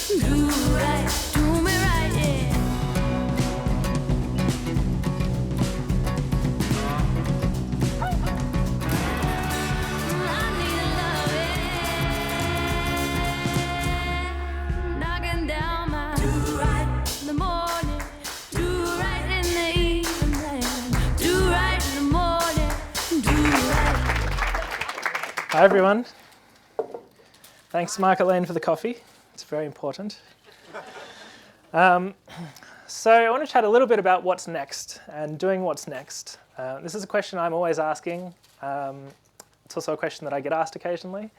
Do right, do me right, yeah. I need love, yeah. Knocking down my do right in the morning, do right in the evening, do right in the morning, do right. Hi everyone. Thanks Mark Elaine for the coffee. It's very important. So I want to chat a little bit about what's next and doing what's next. This is a question I'm always asking. It's also a question that I get asked occasionally.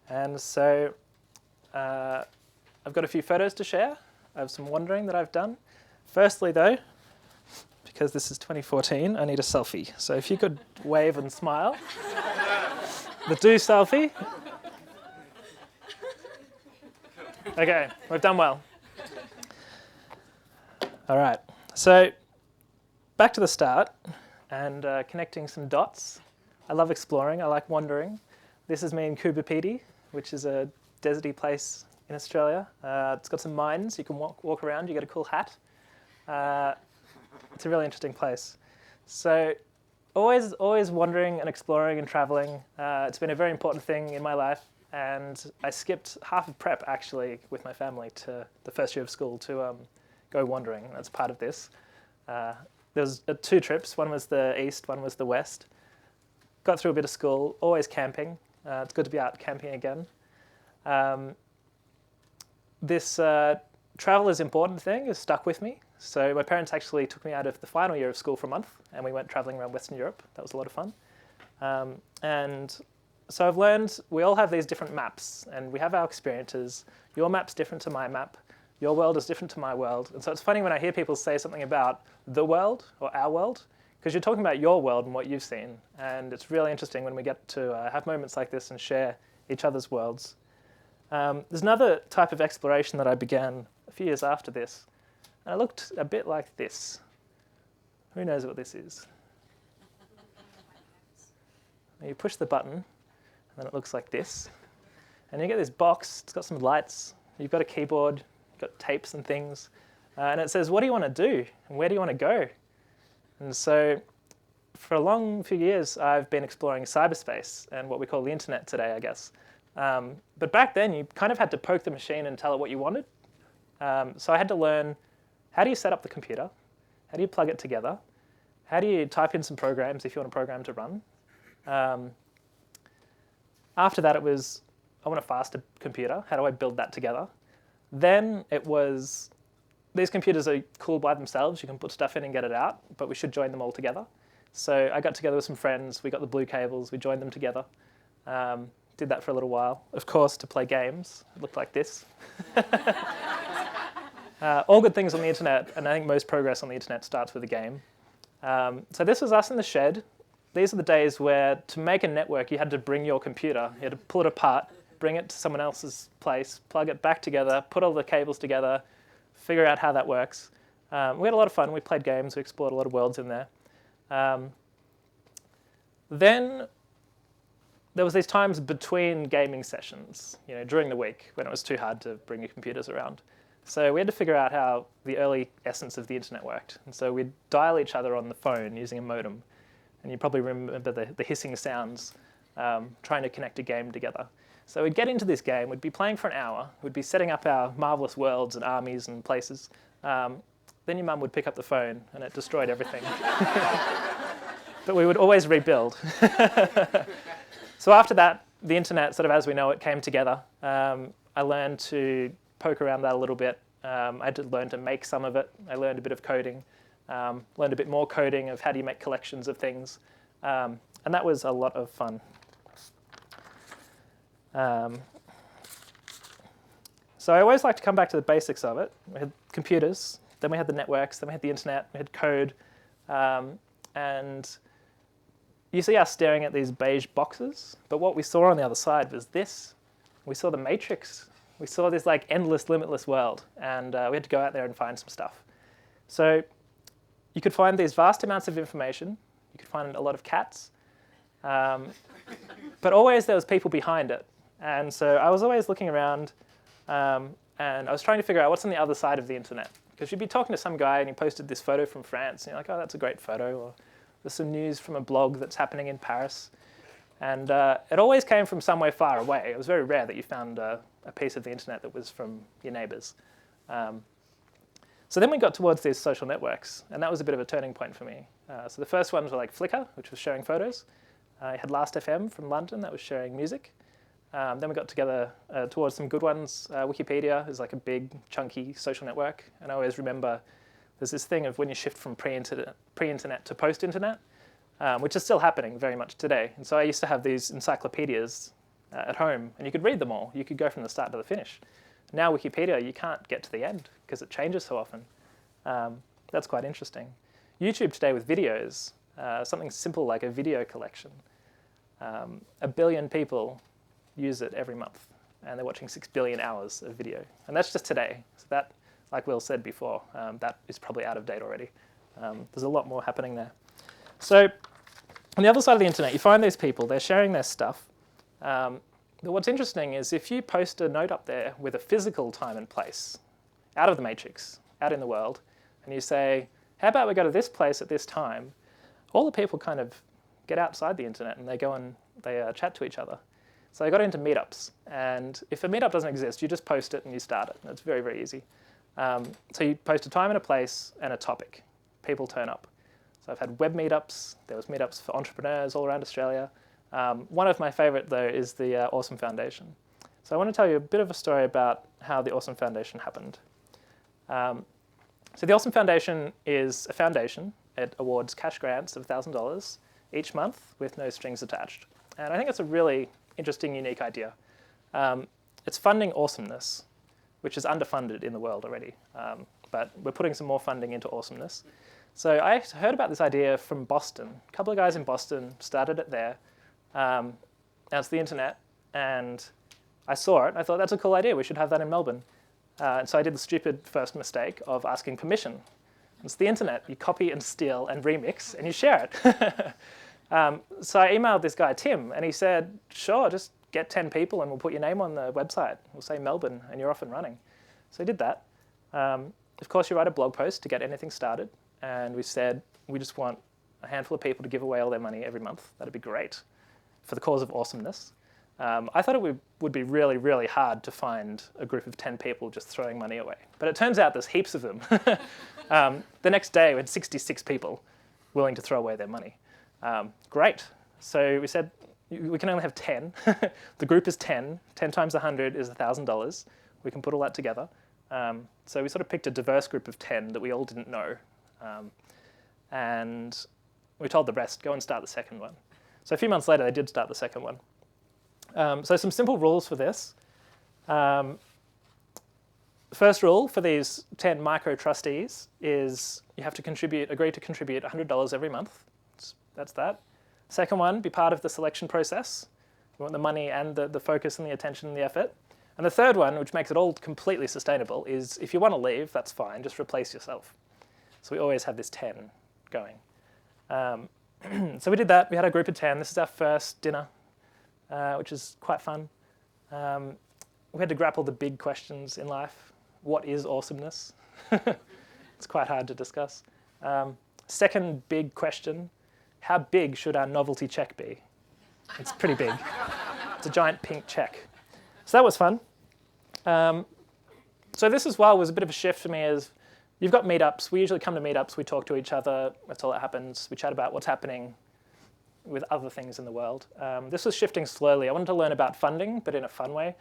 And so I've got a few photos to share of some wandering that I've done. Firstly though, because this is 2014, I need a selfie. So if you could wave and smile. The do selfie. Okay, we've done well. All right, so back to the start and connecting some dots. I love exploring, I like wandering. This is me in Kubapidi, which is a deserty place in Australia. It's got some mines, you can walk around, you get a cool hat. It's a really interesting place. So always wandering and exploring and traveling. It's been a very important thing in my life. And I skipped half of prep, actually, with my family to the first year of school to go wandering. That's part of this. There was 2 trips. One was the east, one was the west. Got through a bit of school, always camping. It's good to be out camping again. This travel is important thing has stuck with me. So my parents actually took me out of the final year of school for a month, and we went traveling around Western Europe. That was a lot of fun. And so I've learned we all have these different maps and we have our experiences. Your map's different to my map. Your world is different to my world. And so it's funny when I hear people say something about the world or our world, because you're talking about your world and what you've seen. And it's really interesting when we get to have moments like this and share each other's worlds. There's another type of exploration that I began a few years after this. And it looked a bit like this. Who knows what this is? You push the button. And then it looks like this. And you get this box, it's got some lights, you've got a keyboard, you've got tapes and things. And it says, what do you want to do? And where do you want to go? And so for a long few years, I've been exploring cyberspace and what we call the internet today, I guess. But back then, you kind of had to poke the machine and tell it what you wanted. So I had to learn, how do you set up the computer? How do you plug it together? How do you type in some programs if you want a program to run? After that, it was, I want a faster computer. How do I build that together? Then it was, these computers are cool by themselves. You can put stuff in and get it out, but we should join them all together. So I got together with some friends. We got the blue cables. We joined them together. Did that for a little while. Of course, to play games. It looked like this. All good things on the internet, and I think most progress on the internet starts with a game. So this was us in the shed. These are the days where to make a network, you had to bring your computer. You had to pull it apart, bring it to someone else's place, plug it back together, put all the cables together, figure out how that works. We had a lot of fun. We played games. We explored a lot of worlds in there. Then there was these times between gaming sessions, during the week when it was too hard to bring your computers around. So we had to figure out how the early essence of the internet worked. And so we'd dial each other on the phone using a modem. And you probably remember the hissing sounds trying to connect a game together. So we'd get into this game, we'd be playing for an hour, we'd be setting up our marvelous worlds and armies and places. Then your mum would pick up the phone and it destroyed everything. But we would always rebuild. So after that, the internet, sort of as we know it, came together. I learned to poke around that a little bit. I had to learn to make some of it. I learned a bit of coding. Learned a bit more coding of how do you make collections of things. And that was a lot of fun. So I always like to come back to the basics of it. We had computers, then we had the networks, then we had the internet, we had code. And you see us staring at these beige boxes, but what we saw on the other side was this. We saw the matrix. We saw this endless, limitless world. And we had to go out there and find some stuff. So you could find these vast amounts of information. You could find a lot of cats. But always there was people behind it. And so I was always looking around. and I was trying to figure out what's on the other side of the internet. Because you'd be talking to some guy and he posted this photo from France, and you're like, oh, that's a great photo. Or there's some news from a blog that's happening in Paris. And it always came from somewhere far away. It was very rare that you found a piece of the internet that was from your neighbors. So then we got towards these social networks, and that was a bit of a turning point for me. So the first ones were like Flickr, which was sharing photos. You had Last.fm from London that was sharing music. Then we got together towards some good ones. Wikipedia is like a big, chunky social network. And I always remember there's this thing of when you shift from pre-internet to post-internet, which is still happening very much today. And so I used to have these encyclopedias at home, and you could read them all. You could go from the start to the finish. Now Wikipedia, you can't get to the end because it changes so often. That's quite interesting. YouTube today with videos, something simple like a video collection. 1 billion people use it every month, and they're watching 6 billion hours of video. And that's just today. So that, like Will said before, that is probably out of date already. There's a lot more happening there. So on the other side of the internet, you find these people, they're sharing their stuff. But what's interesting is if you post a note up there with a physical time and place, out of the matrix, out in the world, and you say, how about we go to this place at this time, all the people kind of get outside the internet and they go and they chat to each other. So I got into meetups, and if a meetup doesn't exist, you just post it and you start it. It's very, very easy. So you post a time and a place and a topic. People turn up. So I've had web meetups. There was meetups for entrepreneurs all around Australia. One of my favorite, though, is the Awesome Foundation. So I want to tell you a bit of a story about how the Awesome Foundation happened. So the Awesome Foundation is a foundation. It awards cash grants of $1,000 each month with no strings attached. And I think it's a really interesting, unique idea. It's funding awesomeness, which is underfunded in the world already. But we're putting some more funding into awesomeness. So I heard about this idea from Boston. A couple of guys in Boston started it there. Now it's the internet, and I saw it. I thought, that's a cool idea. We should have that in Melbourne. And so I did the stupid first mistake of asking permission. It's the internet. You copy and steal and remix, and you share it. So I emailed this guy, Tim, and he said, sure, just get 10 people and we'll put your name on the website. We'll say Melbourne, and you're off and running. So I did that. Of course, you write a blog post to get anything started. And we said, we just want a handful of people to give away all their money every month. That'd be great for the cause of awesomeness. I thought it would be really, really hard to find a group of 10 people just throwing money away. But it turns out there's heaps of them. The next day, we had 66 people willing to throw away their money. Great. So we said, we can only have 10. The group is 10. 10 times 100 is $1,000. We can put all that together. So we sort of picked a diverse group of 10 that we all didn't know. And we told the rest, go and start the second one. So a few months later, they did start the second one. So some simple rules for this. First rule for these 10 MicroTrustees is you have to agree to contribute $100 every month. That's that. Second one, be part of the selection process. You want the money and the focus and the attention and the effort. And the third one, which makes it all completely sustainable, is if you want to leave, that's fine, just replace yourself. So we always have this 10 going. So we did that. We had a group of 10. This is our first dinner, which is quite fun. We had to grapple the big questions in life. What is awesomeness? It's quite hard to discuss. Second big question, how big should our novelty check be? It's pretty big. It's a giant pink check. So that was fun. So this as well was a bit of a shift for me as you've got meetups. We usually come to meetups. We talk to each other. That's all that happens. We chat about what's happening with other things in the world. This was shifting slowly. I wanted to learn about funding, but in a fun way.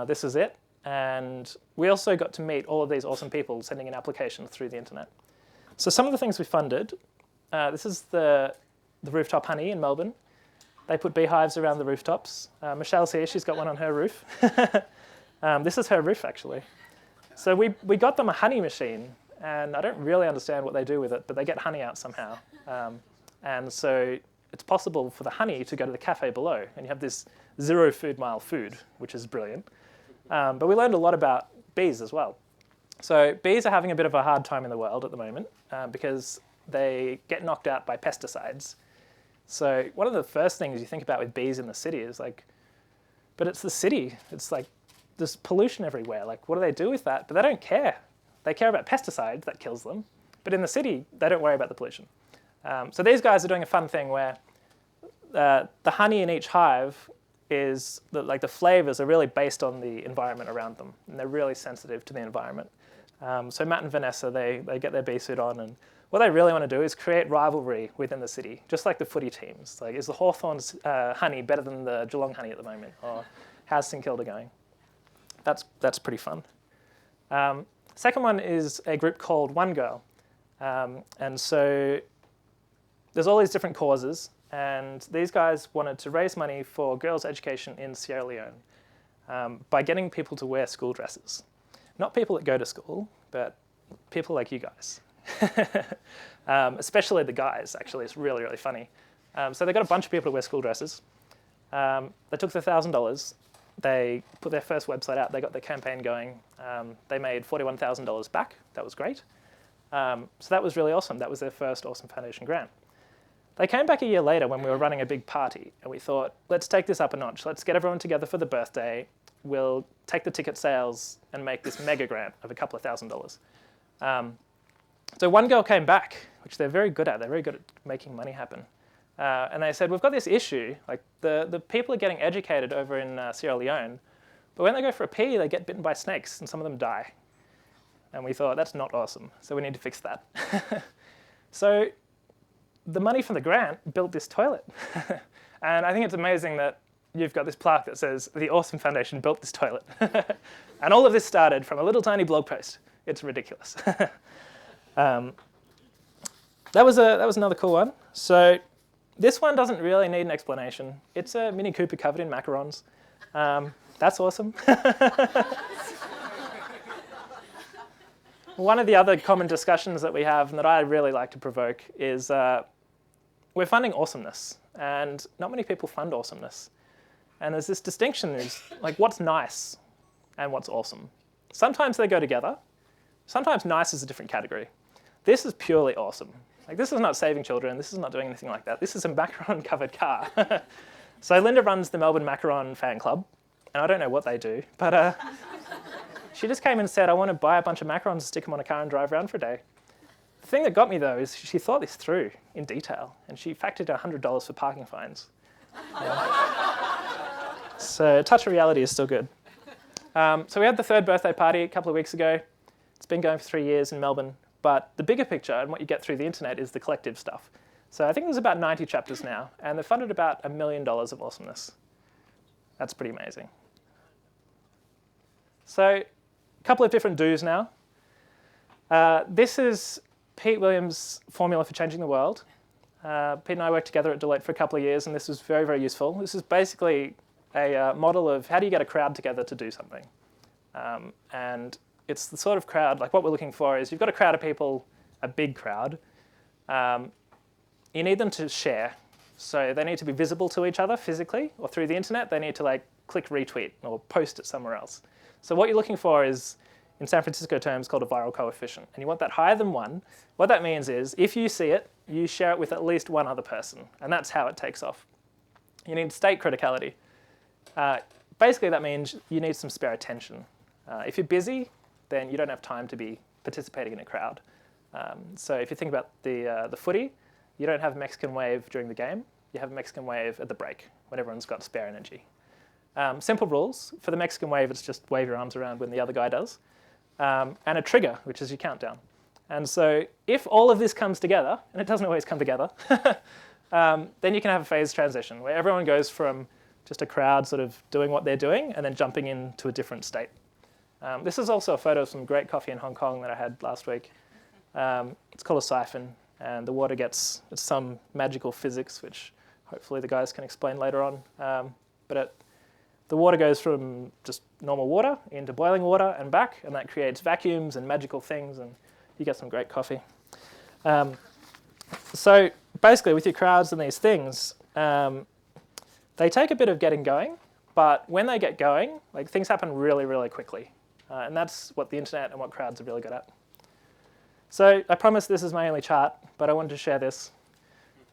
This is it. And we also got to meet all of these awesome people sending in applications through the internet. So some of the things we funded, this is the Rooftop Honey in Melbourne. They put beehives around the rooftops. Michelle's here. She's got one on her roof. This is her roof, actually. So we got them a honey machine, and I don't really understand what they do with it, but they get honey out somehow. And so it's possible for the honey to go to the cafe below, and you have this 0 food mile food, which is brilliant. But we learned a lot about bees as well. So bees are having a bit of a hard time in the world at the moment because they get knocked out by pesticides. So one of the first things you think about with bees in the city is like, but it's the city. It's like there's pollution everywhere. Like, what do they do with that? But they don't care. They care about pesticides, that kills them. But in the city, they don't worry about the pollution. So these guys are doing a fun thing where the honey in each hive is, like the flavors are really based on the environment around them. And they're really sensitive to the environment. So Matt and Vanessa, they get their bee suit on, and what they really want to do is create rivalry within the city, just like the footy teams. Like, is the Hawthorns honey better than the Geelong honey at the moment? Or how's St Kilda going? That's pretty fun. Second one is a group called One Girl. And so there's all these different causes, and these guys wanted to raise money for girls' education in Sierra Leone by getting people to wear school dresses. Not people that go to school, but people like you guys. Especially the guys, actually. It's really, really funny. So they got a bunch of people to wear school dresses. They took the $1,000. They put their first website out. They got their campaign going. They made $41,000 back. That was great. So that was really awesome. That was their first Awesome Foundation grant. They came back a year later when we were running a big party, and we thought, let's take this up a notch. Let's get everyone together for the birthday. We'll take the ticket sales and make this mega grant of a couple of $1,000s. So One Girl came back, which they're very good at. They're very good at making money happen. And they said, we've got this issue. Like, the people are getting educated over in Sierra Leone, but when they go for a pee, they get bitten by snakes, and some of them die. And we thought, that's not awesome, so we need to fix that. So the money from the grant built this toilet. And I think it's amazing that you've got this plaque that says, the Awesome Foundation built this toilet. And all of this started from a little tiny blog post. It's ridiculous. That was another cool one. So this one doesn't really need an explanation. It's a Mini Cooper covered in macarons. That's awesome. One of the other common discussions that we have and that I really like to provoke is we're funding awesomeness, and not many people fund awesomeness. And there's this distinction is like what's nice and what's awesome. Sometimes they go together. Sometimes nice is a different category. This is purely awesome. Like, this is not saving children. This is not doing anything like that. This is a macaron-covered car. So Linda runs the Melbourne Macaron fan club, and I don't know what they do, but she just came and said, I want to buy a bunch of macarons, stick them on a car and drive around for a day. The thing that got me, though, is she thought this through in detail, and she factored $100 for parking fines. So a touch of reality is still good. So we had the third birthday party a couple of weeks ago. It's been going for 3 years in Melbourne. But the bigger picture and what you get through the internet is the collective stuff. So I think there's about 90 chapters now, and they've funded about $1 million of awesomeness. That's pretty amazing. So a couple of different do's now. This is Pete Williams' formula for changing the world. Pete and I worked together at Deloitte for a couple of years, and this was very, very useful. This is basically a model of how do you get a crowd together to do something. And it's the sort of crowd, like what we're looking for is you've got a crowd of people, a big crowd. You need them to share. So they need to be visible to each other physically or through the internet. They need to like click retweet or post it somewhere else. So what you're looking for is, in San Francisco terms, called a viral coefficient. And you want that higher than 1. What that means is if you see it, you share it with at least one other person. And that's how it takes off. You need state criticality. Basically, that means you need some spare attention. If you're busy, then you don't have time to be participating in a crowd. So if you think about the footy, you don't have Mexican wave during the game. You have Mexican wave at the break when everyone's got spare energy. Simple rules. For the Mexican wave, it's just wave your arms around when the other guy does. And a trigger, which is your countdown. And so if all of this comes together, and it doesn't always come together, then you can have a phase transition where everyone goes from just a crowd sort of doing what they're doing and then jumping into a different state. This is also a photo of some great coffee in Hong Kong that I had last week. It's called a siphon, and the water gets some magical physics, which hopefully the guys can explain later on. The water goes from just normal water into boiling water and back, and that creates vacuums and magical things, and you get some great coffee. So basically, with your crowds and these things, they take a bit of getting going, but when they get going, like things happen really, really quickly. And that's what the internet and what crowds are really good at. So I promise this is my only chart, but I wanted to share this.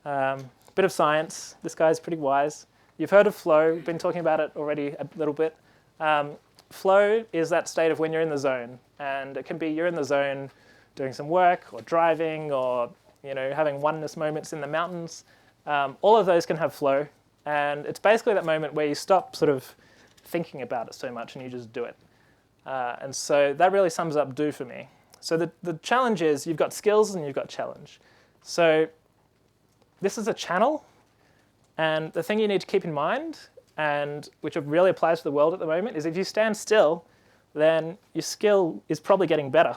Bit of science. This guy's pretty wise. You've heard of flow. We've been talking about it already a little bit. flow is that state of when you're in the zone. And it can be you're in the zone doing some work or driving or having oneness moments in the mountains. All of those can have flow. And it's basically that moment where you stop sort of thinking about it so much and you just do it. And so that really sums up do for me. So the challenge is you've got skills and you've got challenge. So this is a channel. And the thing you need to keep in mind, and which really applies to the world at the moment, is if you stand still, then your skill is probably getting better.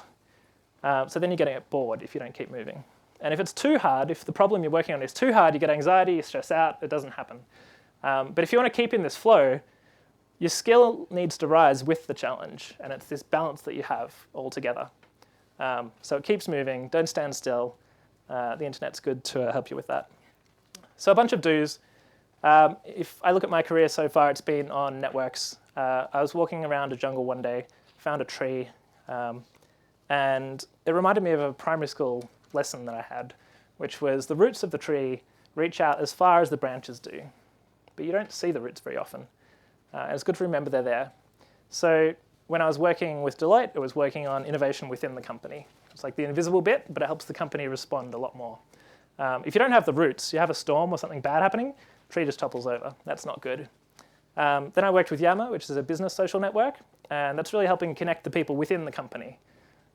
So then you're getting bored if you don't keep moving. And if it's too hard, if the problem you're working on is too hard, you get anxiety, you stress out, it doesn't happen. But if you want to keep in this flow, your skill needs to rise with the challenge. And it's this balance that you have all together. So it keeps moving, don't stand still. The internet's good to help you with that. So a bunch of do's. If I look at my career so far, it's been on networks. I was walking around a jungle one day, found a tree, and it reminded me of a primary school lesson that I had, which was the roots of the tree reach out as far as the branches do. But you don't see the roots very often. And it's good to remember they're there. So when I was working with Deloitte, it was working on innovation within the company. It's like the invisible bit, but it helps the company respond a lot more. If you don't have the roots, you have a storm or something bad happening, tree just topples over. That's not good. Then I worked with Yammer, which is a business social network, and that's really helping connect the people within the company.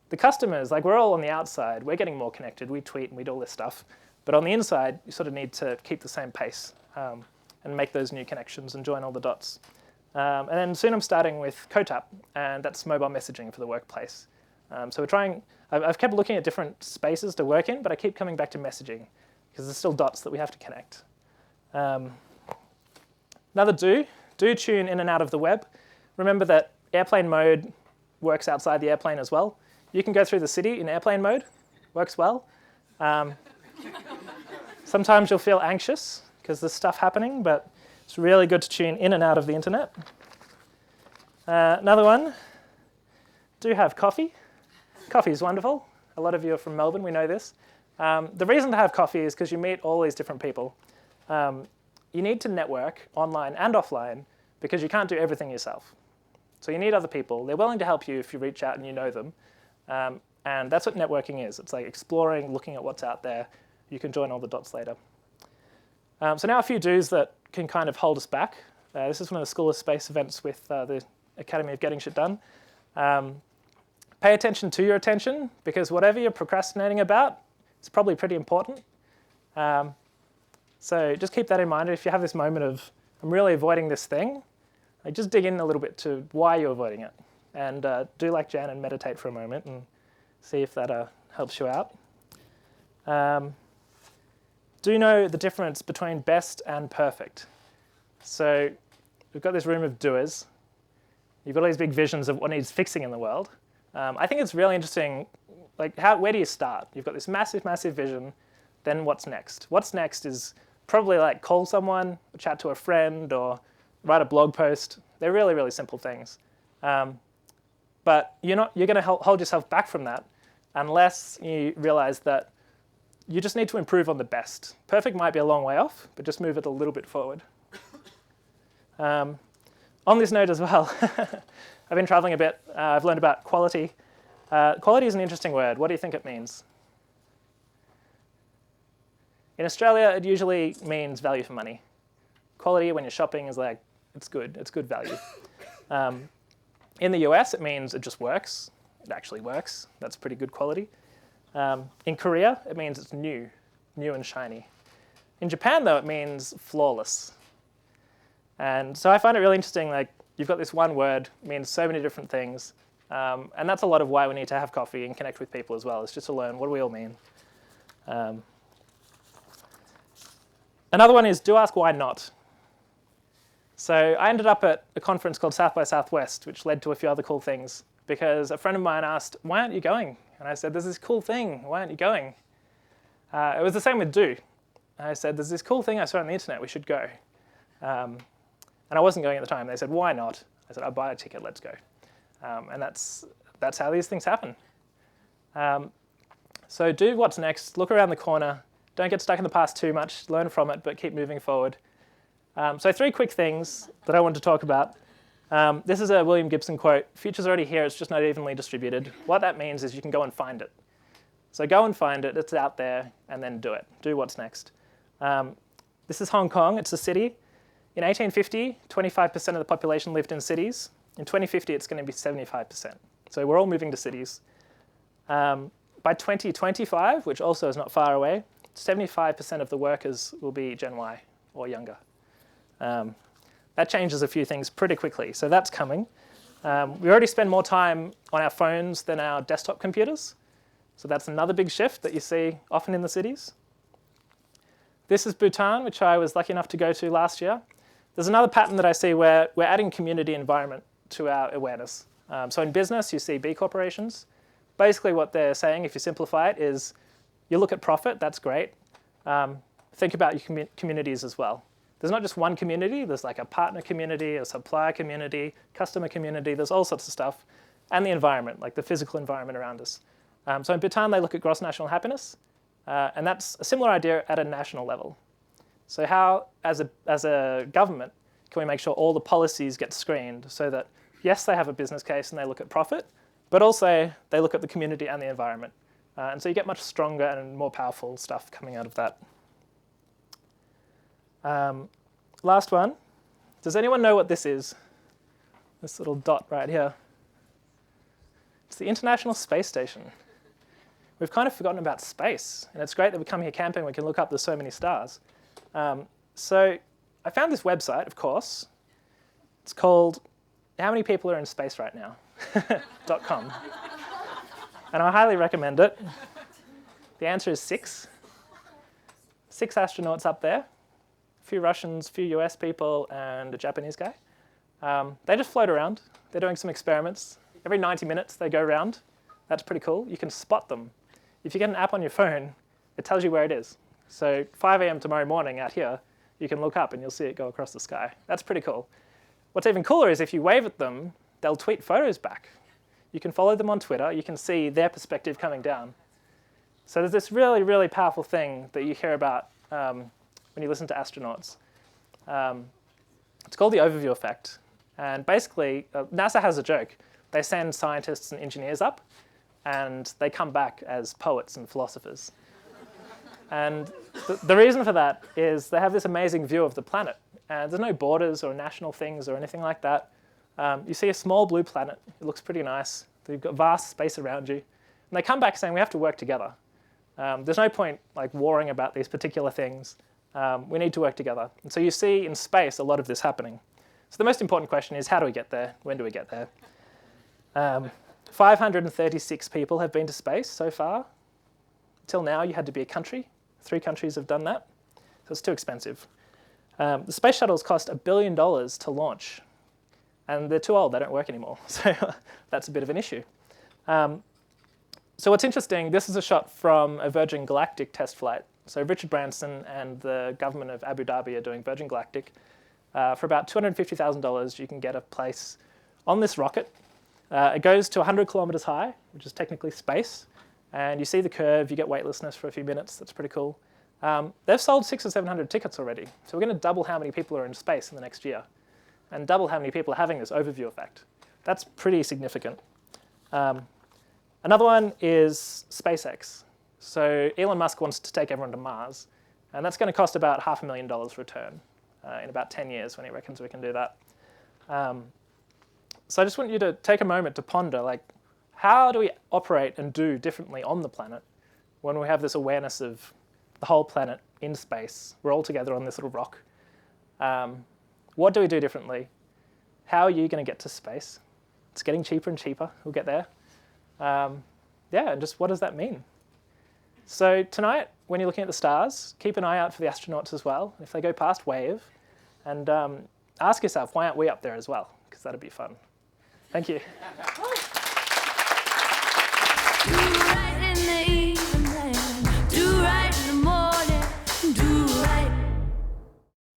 The customers, like we're all on the outside, we're getting more connected, we tweet and we do all this stuff, but on the inside, you sort of need to keep the same pace and make those new connections and join all the dots. And then soon I'm starting with CoTap, and that's mobile messaging for the workplace. So we're trying, I've kept looking at different spaces to work in, but I keep coming back to messaging because there's still dots that we have to connect. Another do tune in and out of the web. Remember that airplane mode works outside the airplane as well. You can go through the city in airplane mode, works well. Sometimes you'll feel anxious because there's stuff happening, but it's really good to tune in and out of the internet. Another one, do have coffee. Coffee is wonderful. A lot of you are from Melbourne, we know this. The reason to have coffee is because you meet all these different people. You need to network online and offline because you can't do everything yourself. So you need other people. They're willing to help you if you reach out and you know them. And that's what networking is. It's like exploring, looking at what's out there. You can join all the dots later. So now a few do's that can kind of hold us back. This is one of the School of Space events with the Academy of Getting Shit Done. Pay attention to your attention because whatever you're procrastinating about is probably pretty important. So just keep that in mind. If you have this moment of, I'm really avoiding this thing, like just dig in a little bit to why you're avoiding it. And do like Jan and meditate for a moment and see if that helps you out. Do know the difference between best and perfect. So we've got this room of doers. You've got all these big visions of what needs fixing in the world. I think it's really interesting, like where do you start? You've got this massive, massive vision, then what's next? What's next is probably like call someone, or chat to a friend, or write a blog post. They're really, really simple things. But you're going to hold yourself back from that unless you realize that you just need to improve on the best. Perfect might be a long way off, but just move it a little bit forward. On this note as well, I've been traveling a bit. I've learned about quality. Quality is an interesting word. What do you think it means? In Australia, it usually means value for money. Quality when you're shopping is like, it's good value. In the US, it means it just works. It actually works. That's pretty good quality. In Korea, it means it's new and shiny. In Japan, though, it means flawless. And so I find it really interesting, like, you've got this one word, it means so many different things. And that's a lot of why we need to have coffee and connect with people as well, is just to learn what do we all mean. Another one is do ask why not. So I ended up at a conference called South by Southwest, which led to a few other cool things, because a friend of mine asked, why aren't you going? And I said, there's this cool thing, why aren't you going? It was the same with do. I said, there's this cool thing I saw on the internet, we should go. And I wasn't going at the time. They said, why not? I said, I'll buy a ticket, let's go. And that's how these things happen. So do what's next, look around the corner, don't get stuck in the past too much, learn from it, but keep moving forward. So 3 quick things that I want to talk about. This is a William Gibson quote. Future's already here, it's just not evenly distributed. What that means is you can go and find it. So go and find it, it's out there, and then do it. Do what's next. This is Hong Kong, it's a city. In 1850, 25% of the population lived in cities. In 2050, it's going to be 75%. So we're all moving to cities. By 2025, which also is not far away, 75% of the workers will be Gen Y or younger. That changes a few things pretty quickly, so that's coming. We already spend more time on our phones than our desktop computers, so that's another big shift that you see often in the cities. This is Bhutan, which I was lucky enough to go to last year. There's another pattern that I see where we're adding community environment to our awareness. So in business, you see B corporations. Basically what they're saying, if you simplify it, is you look at profit, that's great. Think about your communities as well. There's not just one community, there's like a partner community, a supplier community, customer community, there's all sorts of stuff. And the environment, like the physical environment around us. So in Bhutan, they look at gross national happiness, and that's a similar idea at a national level. So how, as a government, can we make sure all the policies get screened so that, yes, they have a business case and they look at profit, but also they look at the community and the environment. And so you get much stronger and more powerful stuff coming out of that. Last one. Does anyone know what this is? This little dot right here. It's the International Space Station. We've kind of forgotten about space, and it's great that we come here camping, we can look up, there's so many stars. So I found this website, of course. It's called How Many People Are in Space Right Now? .com. And I highly recommend it. The answer is 6. 6 astronauts up there. A few Russians, a few US people, and a Japanese guy. They just float around. They're doing some experiments. Every 90 minutes they go around. That's pretty cool. You can spot them. If you get an app on your phone, it tells you where it is. So 5 a.m. tomorrow morning out here, you can look up and you'll see it go across the sky. That's pretty cool. What's even cooler is if you wave at them, they'll tweet photos back. You can follow them on Twitter. You can see their perspective coming down. So there's this really, really powerful thing that you hear about when you listen to astronauts. It's called the overview effect. And basically, NASA has a joke. They send scientists and engineers up, and they come back as poets and philosophers. And the reason for that is they have this amazing view of the planet. And there's no borders or national things or anything like that. You see a small blue planet. It looks pretty nice. You've got vast space around you. And they come back saying, we have to work together. There's no point like warring about these particular things. We need to work together. And so you see in space a lot of this happening. So the most important question is, how do we get there? When do we get there? 536 people have been to space so far. Until now, you had to be a country. 3 countries have done that. So it's too expensive. The space shuttles cost $1 billion to launch. And they're too old, they don't work anymore. So that's a bit of an issue. So what's interesting, this is a shot from a Virgin Galactic test flight. So Richard Branson and the government of Abu Dhabi are doing Virgin Galactic. For about $250,000, you can get a place on this rocket. It goes to 100 kilometers high, which is technically space. And you see the curve, you get weightlessness for a few minutes. That's pretty cool. They've sold 600 or 700 tickets already. So we're going to double how many people are in space in the next year. And double how many people are having this overview effect. That's pretty significant. Another one is SpaceX. So Elon Musk wants to take everyone to Mars. And that's going to cost about $500,000 return in about 10 years when he reckons we can do that. So I just want you to take a moment to ponder, like, how do we operate and do differently on the planet when we have this awareness of the whole planet in space? We're all together on this little rock. What do we do differently? How are you going to get to space? It's getting cheaper and cheaper. We'll get there. And just what does that mean? So tonight, when you're looking at the stars, keep an eye out for the astronauts as well. If they go past, wave. And ask yourself, why aren't we up there as well? Because that'd be fun. Thank you. Right in the